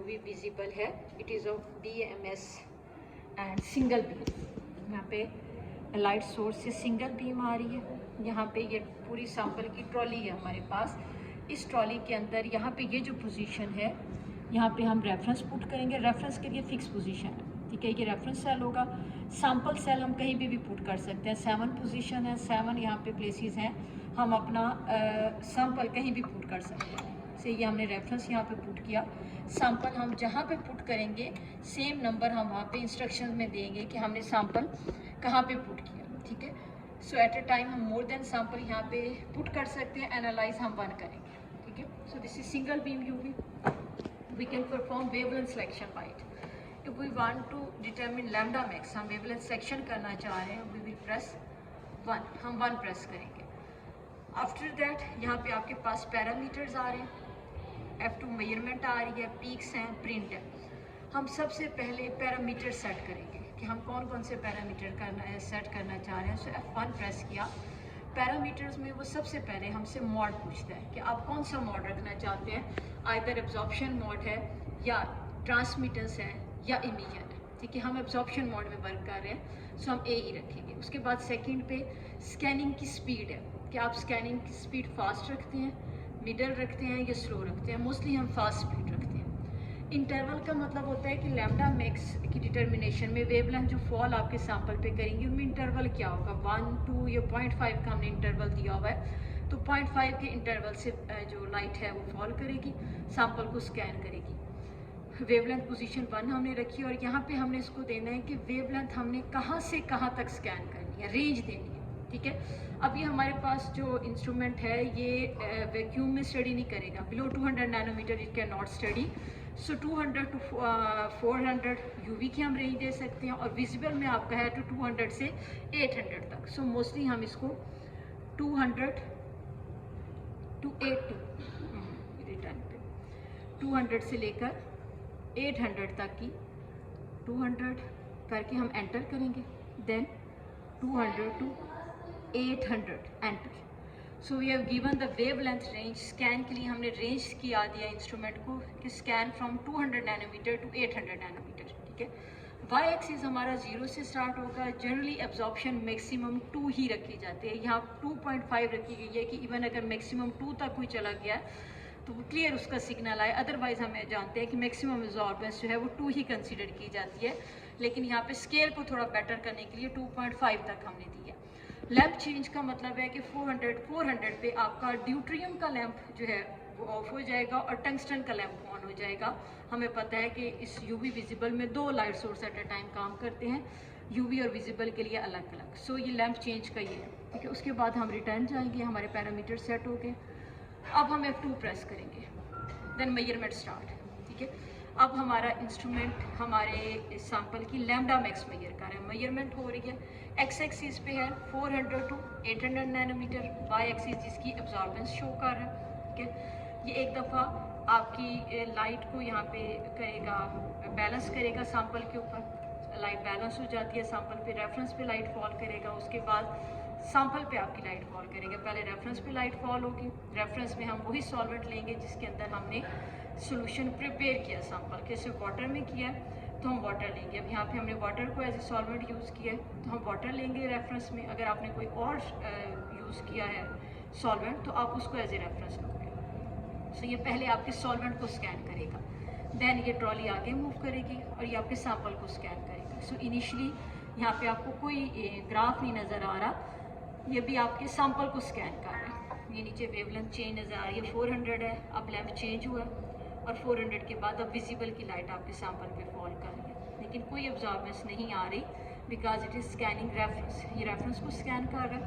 UV visible है। It is of BMS and single beam. यहाँ पे लाइट सोर्स से सिंगल बीम आ रही है। यहाँ पे ये पूरी सैंपल की ट्रॉली है हमारे पास। इस ट्रॉली के अंदर यहाँ पे ये जो पोजीशन है, यहाँ पे हम रेफरेंस पुट करेंगे। रेफरेंस के लिए फिक्स पोजीशन है, ठीक है। ये रेफरेंस सेल होगा। सैंपल सेल हम कहीं भी पुट कर सकते हैं। 7 पोजीशन है, 7 यहाँ पे प्लेसेस हैं। हम अपना सैंपल कहीं भी पुट कर सकते हैं। से ये हमने रेफरेंस यहाँ पे पुट किया। सैंपल हम जहाँ पे पुट करेंगे सेम नंबर हम वहाँ पे इंस्ट्रक्शन में देंगे कि हमने सैंपल कहाँ पे पुट किया, ठीक है। सो एट अ टाइम हम मोर देन सैंपल यहाँ पे पुट कर सकते हैं। एनालाइज हम 1 करेंगे, ठीक है। So this is single beam UV. We can perform wavelength selection by it. If we want to determine lambda max, हम वेवलेंथ सिलेक्शन करना चाह रहे हैं, वी विल प्रेस 1, हम 1 प्रेस करेंगे। आफ्टर दैट यहाँ पे आपके पास पैरामीटर्स आ रहे हैं। F2 मेजरमेंट आ रही है, पीक्स हैं, प्रिंट है। हम सबसे पहले पैरामीटर सेट करेंगे कि हम कौन कौन से पैरामीटर सेट करना चाह रहे हैं। सो F1 प्रेस किया। पैरामीटर्स में वो सबसे पहले हमसे मॉड पूछता है कि आप कौन सा मॉड रखना चाहते हैं। आइदर एब्जॉर्प्शन मॉड है या ट्रांसमिटेंस है या इमिशन है, ठीक है। हम एब्जॉर्प्शन मॉड में वर्क कर रहे हैं, सो हम A ही रखेंगे। उसके बाद सेकंड पे स्कैनिंग की स्पीड है कि आप स्कैनिंग की स्पीड फास्ट रखते हैं, मिडल रखते हैं या स्लो रखते हैं। मोस्टली हम फास्ट स्पीड रखते हैं। इंटरवल का मतलब होता है कि लैम्डा मैक्स की डिटर्मिनेशन में वेवलेंथ जो फॉल आपके सैंपल पे करेंगे उनमें इंटरवल क्या होगा। 1, 2 या 0.5 का हमने इंटरवल दिया हुआ है। तो 0.5 के इंटरवल से जो लाइट है वो फॉल करेगी, सैंपल को स्कैन करेगी। वेवलेंथ पोजीशन 1 हमने रखी और यहाँ पे हमने इसको देना है कि वेवलेंथ हमने कहाँ से कहाँ तक स्कैन करनी है, रेंज देनी है, ठीक है। अभी हमारे पास जो इंस्ट्रूमेंट है ये वैक्यूम में स्टडी नहीं करेगा। Below 200 nanometer it can not study. So 200 to 400 UV की हम रेंज दे सकते हैं और विजिबल में आपका है तो 200 से 800 तक। सो मोस्टली हम इसको 200 to 200 से लेकर 800 तक की 200 करके हम एंटर करेंगे। Then 200 to 800 enter. So we have given the wavelength range. Scan के लिए हमने रेंज किया दिया इंस्ट्रूमेंट को कि scan from 200 nanometer to 800 nanometer, ठीक है। वाई एक्सिस हमारा 0 से स्टार्ट होगा। जनरली एब्जॉर्प्शन मैक्सिमम 2 ही रखी जाती है। यहाँ 2.5 रखी गई है कि इवन अगर मैक्सिमम 2 तक कोई चला गया तो वो क्लियर उसका सिग्नल आए। अदरवाइज हमें जानते हैं कि मैक्सिमम एब्जॉर्बेंस जो है वो 2 ही कंसिडर की जाती है। लेकिन यहाँ पे स्केल को थोड़ा बेटर करने के लिए 2.5 तक हमने दी है। लैंप चेंज का मतलब है कि 400 पे आपका ड्यूट्रियम का लैंप जो है वो ऑफ हो जाएगा और टंगस्टन का लैंप ऑन हो जाएगा। हमें पता है कि इस यूवी विजिबल में 2 light source at a time काम करते हैं, यूवी और विजिबल के लिए अलग अलग। सो ये लैंप चेंज का ये है, ठीक है। उसके बाद हम रिटर्न जाएंगे, हमारे पैरामीटर सेट हो गए। अब हम F2 प्रेस करेंगे, देन मेजरमेंट स्टार्ट, ठीक है। अब हमारा इंस्ट्रूमेंट हमारे सैंपल की लैम्डा मैक्स मेजर कर रहा है, मेजरमेंट हो रही है। एक्स एक्सिस पे है 400 to 800 नैनोमीटर, वाई एक्सिस जिसकी एब्जॉर्बेंस शो कर रहा है, ठीक है। ये एक दफ़ा आपकी लाइट को यहाँ पे करेगा, बैलेंस करेगा सैंपल के ऊपर। लाइट बैलेंस हो जाती है सैंपल पे, रेफरेंस पे लाइट फॉल करेगा। उसके बाद सैंपल पे आपकी लाइट फॉल करेगा। पहले रेफरेंस पे लाइट फॉल होगी। रेफरेंस में हम वही सॉल्वेंट लेंगे जिसके अंदर हमने सॉल्यूशन प्रिपेयर किया सैंपल के। सिर्फ वाटर में किया है तो हम वाटर लेंगे। अब यहाँ पे हमने वाटर को एज ए सॉल्वेंट यूज़ किया है तो हम वाटर लेंगे रेफरेंस में। अगर आपने कोई और यूज़ किया है सॉल्वेंट तो आप उसको एज ए रेफरेंस लोगे। सो ये पहले आपके सॉल्वेंट को स्कैन करेगा, देन ये ट्रॉली आगे मूव करेगी और ये आपके सैंपल को स्कैन करेगा। सो इनिशियली यहाँ पे आपको कोई ग्राफ नहीं नज़र आ रहा, ये भी आपके सैंपल को स्कैन कर रहा है। ये नीचे वेवलेंथ चेंज नज़र आ रही है, 400 है, अब लैंप चेंज हुआ और 400 के बाद अब विजिबल की लाइट आपके सैंपल पे फॉल कर रही है, लेकिन कोई एब्जॉर्बेंस नहीं आ रही because it is scanning reference. ये रेफरेंस को स्कैन कर रहा है,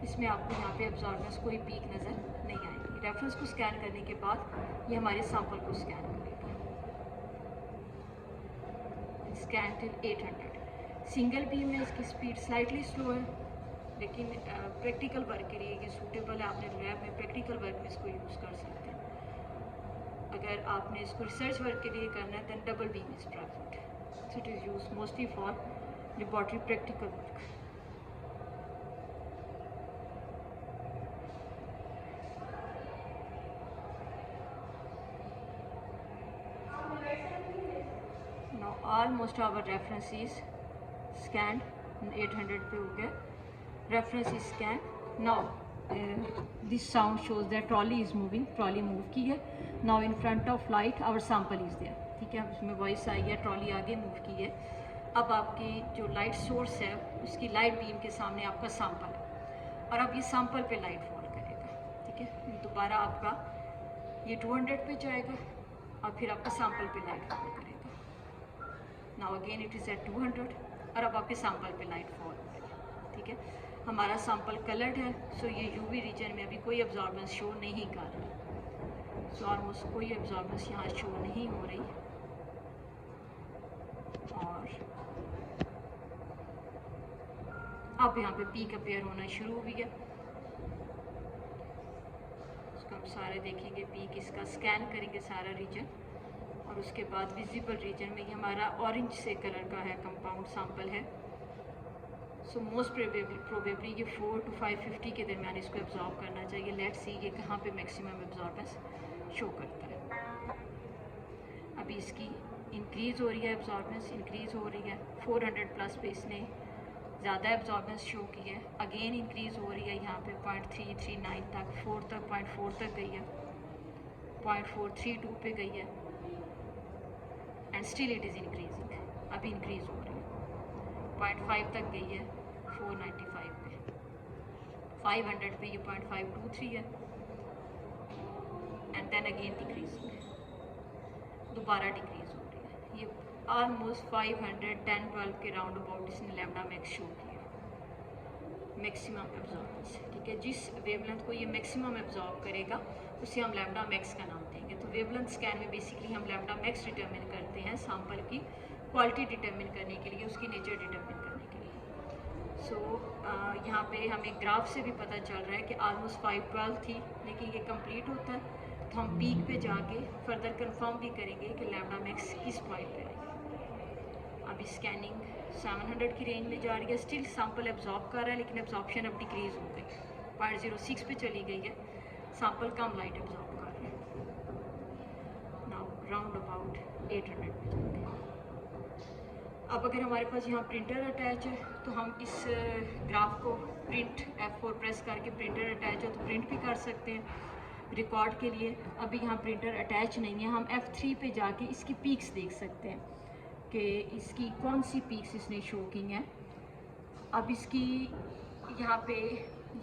इसमें आपको यहाँ पे एब्जॉर्बेंस कोई पीक नज़र नहीं आएगी। रेफरेंस को स्कैन करने के बाद ये हमारे सैंपल को स्कैन करेगा। Scan till 800। सिंगल बीम में इसकी स्पीड स्लाइटली स्लो है, लेकिन प्रैक्टिकल वर्क के लिए ये सूटेबल है। आपने लैब में प्रैक्टिकल वर्क में इसको यूज़ कर सकते हैं। अगर आपने इसको रिसर्च वर्क के लिए करना है than double beam is preferred. So it is use mostly for laboratory practical work. Almost our reference is scan, 800 पे हो गया, reference is scan. Now this sound shows that trolley is moving, trolley move की है। Now in front of light our sample is there, ठीक है, उसमें voice आई है, trolley आगे मूव की है। अब आपकी जो लाइट सोर्स है उसकी लाइट बीम के सामने आपका सैंपल है और अब ये सैंपल पे लाइट फॉल करेगा, ठीक है। दोबारा आपका ये 200 पे जाएगा और फिर आपका सैंपल पे लाइट फॉल करेगा। Now again it is at 200 और अब आपके सैंपल पे लाइट फॉल हो रही है, ठीक है। हमारा सैंपल कलर्ड है, सो ये यूवी रीजन में अभी कोई एब्जॉर्बेंस शो नहीं कर रहा, सो ऑलमोस्ट कोई एब्जॉर्बेंस यहाँ शो नहीं हो रही। और अब यहाँ पे पीक अपेयर होना शुरू हुई है, उसको हम सारे देखेंगे, पीक इसका स्कैन करेंगे सारा रीजन और उसके बाद विजिबल रीजन में ये हमारा ऑरेंज से कलर का है कंपाउंड सैंपल है। सो मोस्ट प्रोबेबली ये 4 to 550 के दरमियान इसको एब्जॉर्ब करना चाहिए। लेट्स सी ये कहाँ पे मैक्सिमम एब्जॉर्बेंस शो करता है। अभी इसकी इंक्रीज़ हो रही है, एब्जॉर्बेंस इंक्रीज़ हो रही है, 400 प्लस पे इसने ज़्यादा एब्जॉर्बेंस शो की है। अगेन इंक्रीज़ हो रही है, यहाँ पे 0.339 तक, 4 तक, 0.4 तक गई है, 0.432 पे गई है and still it is increasing, अभी इंक्रीज़ हो रही है, 0.5 तक गई है 495 पे, 500 पे ये 0.523 है एंड देन अगेन डिक्रीजिंग, दोबारा डिक्रीज़ हो रही है। ये ऑलमोस्ट 510-12 के राउंड अबाउट इसने लैम्डा मैक्स शो किया, मैक्सिमम एब्जॉर्बेंस, ठीक है। जिस वेवलेंथ को ये मैक्सिमम एब्जॉर्ब करेगा उसे हम लैम्डा मैक्स का नाम देंगे। तो वेवलेंथ स्कैन में बेसिकली हम लैम्डा मैक्स डिटरमिन करते हैं सैंपल की क्वालिटी डिटरमिन करने के लिए, उसकी नेचर डिटरमिन करने के लिए। सो यहाँ पे हमें ग्राफ से भी पता चल रहा है कि ऑलमोस्ट 512 थी, लेकिन ये कंप्लीट होता है तो हम पीक पे जाके फर्दर कंफर्म भी करेंगे कि लैम्डा मैक्स किस पॉइंट पे आएगी। अभी स्कैनिंग 700 की रेंज में जा रही है, स्टिल सैंपल एब्जॉर्ब कर रहा है लेकिन एब्जॉर्प्शन अब डिक्रीज़ हो गई, 0.06 पे चली गई है, सैंपल कम लाइट एब्जॉर्ब कर रहे हैं। नाउ राउंड अबाउट 800 पे जाते हैं। अब अगर हमारे पास यहाँ प्रिंटर अटैच है तो हम इस ग्राफ को प्रिंट F4 प्रेस करके, प्रिंटर अटैच है तो प्रिंट भी कर सकते हैं रिकॉर्ड के लिए। अभी यहाँ प्रिंटर अटैच नहीं है, हम F3 पे जाके इसकी पीक्स देख सकते हैं कि इसकी कौन सी पीक्स इसने शो की हैं। अब इसकी यहाँ पे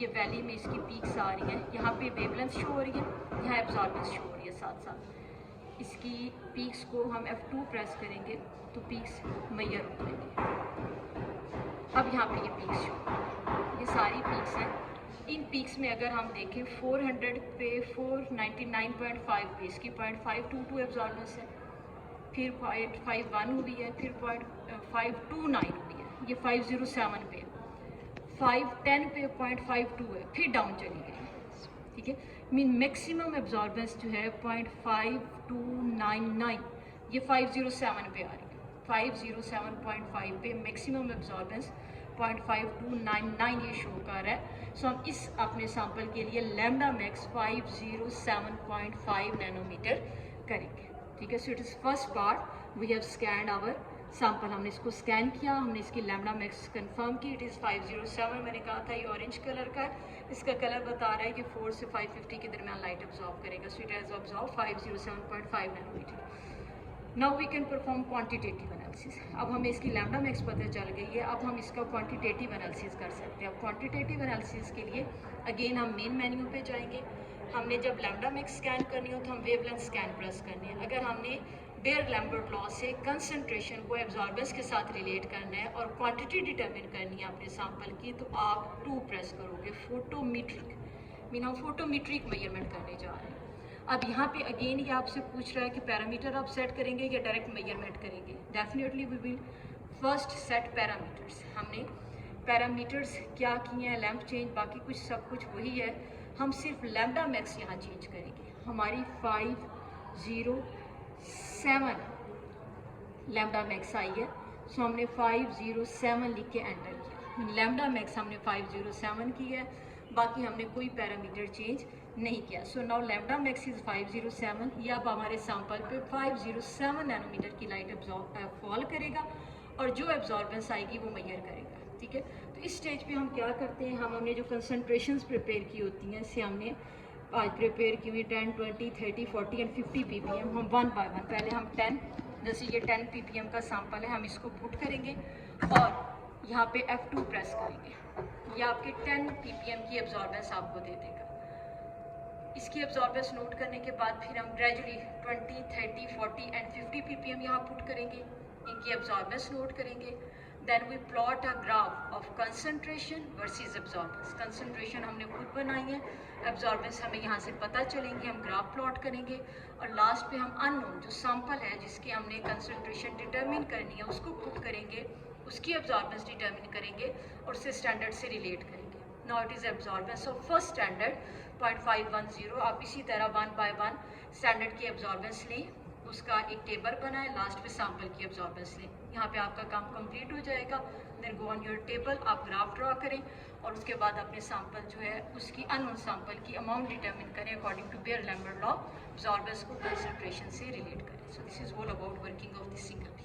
ये वैली में इसकी पीक्स आ रही हैं, यहाँ पे वेवलेंथ शो हो रही है, यहाँ एब्जॉर्बेंस शो हो रही है साथ साथ। इसकी पीक्स को हम F2 प्रेस करेंगे तो पीक्स मैयर हो जाएंगी। अब यहाँ पे ये पीक्स शो, ये सारी पीक्स हैं। इन पीक्स में अगर हम देखें 400 पे 499.5 पे इसकी 0.522 एब्जॉर्बेंस है, फिर 0.51 हुई है, फिर 0.529 हुई है, ये 507 पे, 510 पे 0.52 है, फिर डाउन चली गई है, ठीक है। मीन मैक्सिमम एब्जॉर्बेंस जो है 0.5299 ये 507 पे आ रही है, 507.5 पे मैक्सिमम एब्जॉर्बेंस 0.5299 ये शो कर रहा है। सो हम इस अपने सैंपल के लिए लैम्डा मैक्स 507.5 नैनोमीटर करेंगे, ठीक है। So it is first part, we have scanned our sample, हमने इसको स्कैन किया, हमने इसकी लैम्डा मैक्स कंफर्म की, इट इज़ 507। मैंने कहा था ये ऑरेंज कलर का है, इसका कलर बता रहा है कि 4 से 550 के दरमियान लाइट अब्जॉर्ब करेगा। So it has absorb 507.5 nanometer. Now we can perform quantitative analysis. अब हमें इसकी लैम्डा मैक्स पता चल गई है, अब हम इसका क्वान्टिटेटिव एनालिसिस कर सकते हैं। अब क्वान्टिटेटिव एनालिसिस के लिए अगेन हम मेन मेन्यू पे जाएंगे। हमने जब लैम्डा मैक्स स्कैन करनी हो तो हम वेवलेंथ स्कैन प्रेस करनी है। अगर हमने बेयर लैम्बर्ट लॉ से कंसंट्रेशन को एब्जॉर्बेंस के साथ रिलेट करना है और क्वांटिटी डिटरमिन करनी है अपने सैंपल की, तो आप 2 प्रेस करोगे, फोटोमीट्रिक, मीन हम फोटोमीट्रिक मेजरमेंट करने जा रहे हैं। अब यहाँ पे अगेन ये आपसे पूछ रहा है कि पैरामीटर आप सेट करेंगे या डायरेक्ट मेजरमेंट करेंगे। Definitely we will first set parameters. हमने पैरामीटर्स क्या किए हैं, लैम्प चेंज, बाकी कुछ सब कुछ वही है, हम सिर्फ लैम्डा मैक्स यहाँ चेंज करेंगे। हमारी 507 लैम्डा मैक्स आई है, सो हमने 507 लिख के एंटर किया। लैम्डा मैक्स हमने 507 की है, बाकी हमने कोई पैरामीटर चेंज नहीं किया। So now lambda max is 507। ये अब हमारे सैंपल पे 507 नैनोमीटर की लाइट फॉल करेगा और जो एब्जॉर्बेंस आएगी वो मेजर करेगा, ठीक है। तो इस स्टेज पे हम क्या करते हैं, हमने जो कंसनट्रेशंस प्रिपेयर की होती हैं, इससे हमने आज प्रिपेयर की हुई 10, 20, 30, 40 एंड 50 ppm। हम 1 बाय 1 पहले हम 10, जैसे ये 10 ppm का सैंपल है, हम इसको पुट करेंगे और यहाँ पे F2 प्रेस करेंगे। ये आपके 10 ppm की एब्जॉर्बेंस आपको दे देगा। इसकी एब्जॉर्बेंस नोट करने के बाद फिर हम ग्रेजुअली 20, 30, 40 एंड 50 ppm यहाँ पुट करेंगे, इनकी एब्जॉर्बेंस नोट करेंगे। Then we plot a graph of concentration versus absorbance. Concentration हमने खुद बनाई है, एब्जॉर्बेंस हमें यहाँ से पता चलेंगे, हम ग्राफ प्लॉट करेंगे और लास्ट पे हम अननोन जो सैंपल है जिसकी हमने कंसंट्रेशन डिटरमिन करनी है उसको पुट करेंगे, उसकी एब्जॉर्बेंस डिटरमिन करेंगे और उससे स्टैंडर्ड से रिलेट करेंगे। Now it is absorbance of first standard 0.510। आप इसी तरह 1 बाय 1 स्टैंडर्ड की एब्जॉर्बेंस लें, उसका एक टेबल बनाएं, लास्ट पे सैंपल की एब्जॉर्बेंस लें। यहाँ पे आपका काम कंप्लीट हो जाएगा। Then go on your table, आप ग्राफ ड्रॉ करें और उसके बाद अपने सैंपल जो है उसकी अननोन सैंपल की अमाउंट डिटरमिन करें according to Beer Lambert law, absorbance को कंसंट्रेशन से रिलेट करें। So this is all about working of this single.